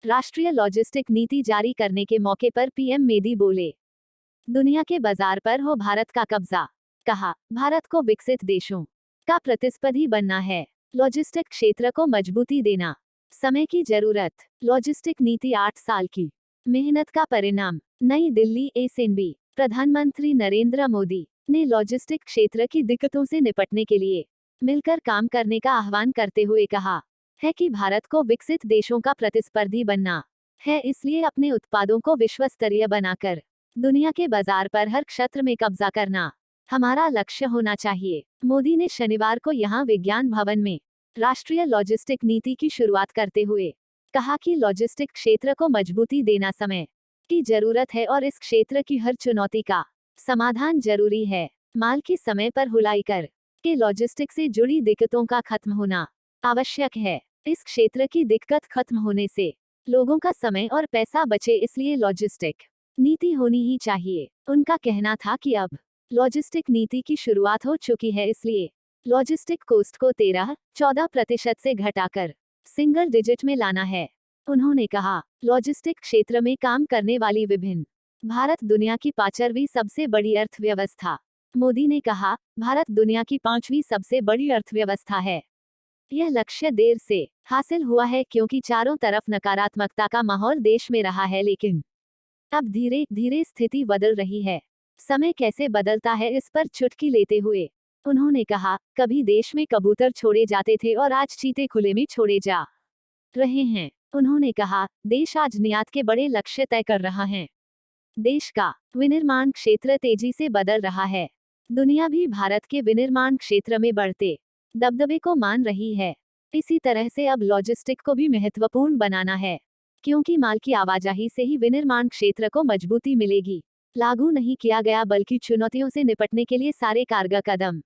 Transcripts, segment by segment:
राष्ट्रीय लॉजिस्टिक नीति जारी करने के मौके पर पीएम मोदी बोले, दुनिया के बाजार पर हो भारत का कब्जा। कहा, भारत को विकसित देशों का प्रतिस्पर्धी बनना है। लॉजिस्टिक क्षेत्र को मजबूती देना समय की जरूरत। लॉजिस्टिक नीति 8 साल की मेहनत का परिणाम। नई दिल्ली, एसएनबी। प्रधानमंत्री नरेंद्र मोदी ने लॉजिस्टिक क्षेत्र की दिक्कतों से निपटने के लिए मिलकर काम करने का आह्वान करते हुए कहा है कि भारत को विकसित देशों का प्रतिस्पर्धी बनना है, इसलिए अपने उत्पादों को विश्व स्तरीय बनाकर दुनिया के बाजार पर हर क्षेत्र में कब्जा करना हमारा लक्ष्य होना चाहिए। मोदी ने शनिवार को यहां विज्ञान भवन में राष्ट्रीय लॉजिस्टिक नीति की शुरुआत करते हुए कहा कि लॉजिस्टिक क्षेत्र को मजबूती देना समय की जरूरत है और इस क्षेत्र की हर चुनौती का समाधान जरूरी है। माल की समय पर हुलाई कर के लॉजिस्टिक से जुड़ी दिक्कतों का खत्म होना आवश्यक है। इस क्षेत्र की दिक्कत खत्म होने से लोगों का समय और पैसा बचे, इसलिए लॉजिस्टिक नीति होनी ही चाहिए। उनका कहना था कि अब लॉजिस्टिक नीति की शुरुआत हो चुकी है, इसलिए लॉजिस्टिक कॉस्ट को 13-14% से घटाकर सिंगल डिजिट में लाना है। उन्होंने कहा, लॉजिस्टिक क्षेत्र में काम करने वाली विभिन्न भारत दुनिया की 5वीं सबसे बड़ी अर्थव्यवस्था। मोदी ने कहा, भारत दुनिया की 5वीं सबसे बड़ी अर्थव्यवस्था है। यह लक्ष्य देर से हासिल हुआ है क्योंकि चारों तरफ नकारात्मकता का माहौल देश में रहा है, लेकिन अब धीरे धीरे स्थिति बदल रही है। समय कैसे बदलता है इस पर चुटकी लेते हुए उन्होंने कहा, कभी देश में कबूतर छोड़े जाते थे और आज चीते खुले में छोड़े जा रहे हैं। उन्होंने कहा, देश आज निर्यात के बड़े लक्ष्य तय कर रहा है। देश का विनिर्माण क्षेत्र तेजी से बदल रहा है। दुनिया भी भारत के विनिर्माण क्षेत्र में बढ़ते दबदबे को मान रही है। इसी तरह से अब लॉजिस्टिक को भी महत्वपूर्ण बनाना है, क्योंकि माल की आवाजाही से ही विनिर्माण क्षेत्र को मजबूती मिलेगी। लागू नहीं किया गया बल्कि चुनौतियों से निपटने के लिए सारे कारगर कदम।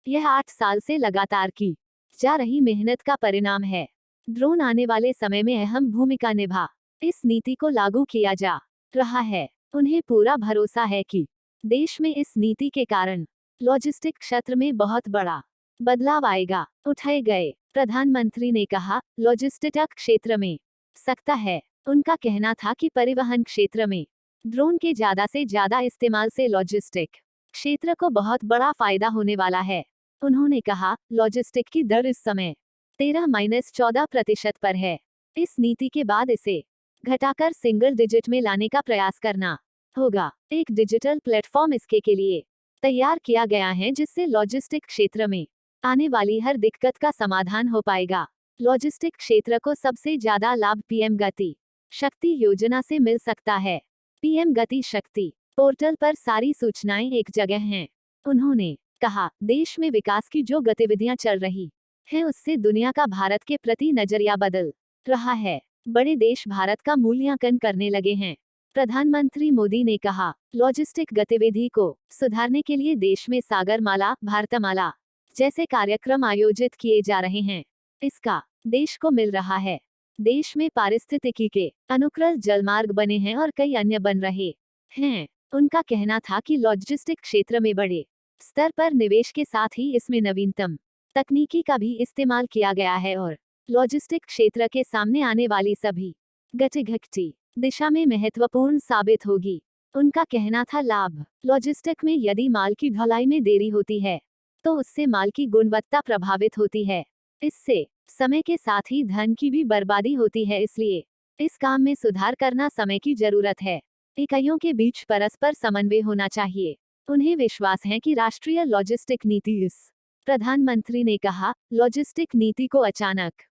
यह 8 साल से लगातार की जा रही मेहनत का परिणाम है। ड्रोन आने वाले समय में अहम भूमिका निभा इस नीति को लागू किया जा रहा है। उन्हें पूरा भरोसा है कि देश में इस नीति के कारण लॉजिस्टिक क्षेत्र में बहुत बड़ा बदलाव आएगा। उठाए गए प्रधानमंत्री ने कहा, लॉजिस्टिक क्षेत्र में सकता है। उनका कहना था कि परिवहन क्षेत्र में ड्रोन के ज्यादा से ज्यादा इस्तेमाल से लॉजिस्टिक क्षेत्र को बहुत बड़ा फायदा होने वाला है। उन्होंने कहा, लॉजिस्टिक की दर इस समय 13-14% पर है। इस नीति के बाद इसे घटाकर सिंगल डिजिट में लाने का प्रयास करना होगा। एक डिजिटल प्लेटफॉर्म इसके के लिए तैयार किया गया है, जिससे लॉजिस्टिक क्षेत्र में आने वाली हर दिक्कत का समाधान हो पाएगा। लॉजिस्टिक क्षेत्र को सबसे ज्यादा लाभ पीएम गति शक्ति योजना से मिल सकता है। पीएम गति शक्ति पोर्टल पर सारी सूचनाएं एक जगह हैं। उन्होंने कहा, देश में विकास की जो गतिविधियां चल रही हैं उससे दुनिया का भारत के प्रति नजरिया बदल रहा है। बड़े देश भारत का मूल्यांकन करने लगे हैं। प्रधानमंत्री मोदी ने कहा, लॉजिस्टिक गतिविधि को सुधारने के लिए देश में सागरमाला, भारतमाला जैसे कार्यक्रम आयोजित किए जा रहे हैं। इसका देश को मिल रहा है। देश में पारिस्थितिकी के अनुकूल जलमार्ग बने हैं और कई अन्य बन रहे हैं। उनका कहना था कि लॉजिस्टिक क्षेत्र में बड़े स्तर पर निवेश के साथ ही इसमें नवीनतम तकनीकी का भी इस्तेमाल किया गया है और लॉजिस्टिक क्षेत्र के सामने आने वाली सभी गतिविधि दिशा में महत्वपूर्ण साबित होगी। उनका कहना था, लाभ लॉजिस्टिक में यदि माल की ढुलाई में देरी होती है तो उससे माल की गुणवत्ता प्रभावित होती है। इससे समय के साथ ही धन की भी बर्बादी होती है, इसलिए इस काम में सुधार करना समय की जरूरत है। इकाइयों के बीच परस्पर समन्वय होना चाहिए। उन्हें विश्वास है कि राष्ट्रीय लॉजिस्टिक नीति प्रधानमंत्री ने कहा, लॉजिस्टिक नीति को अचानक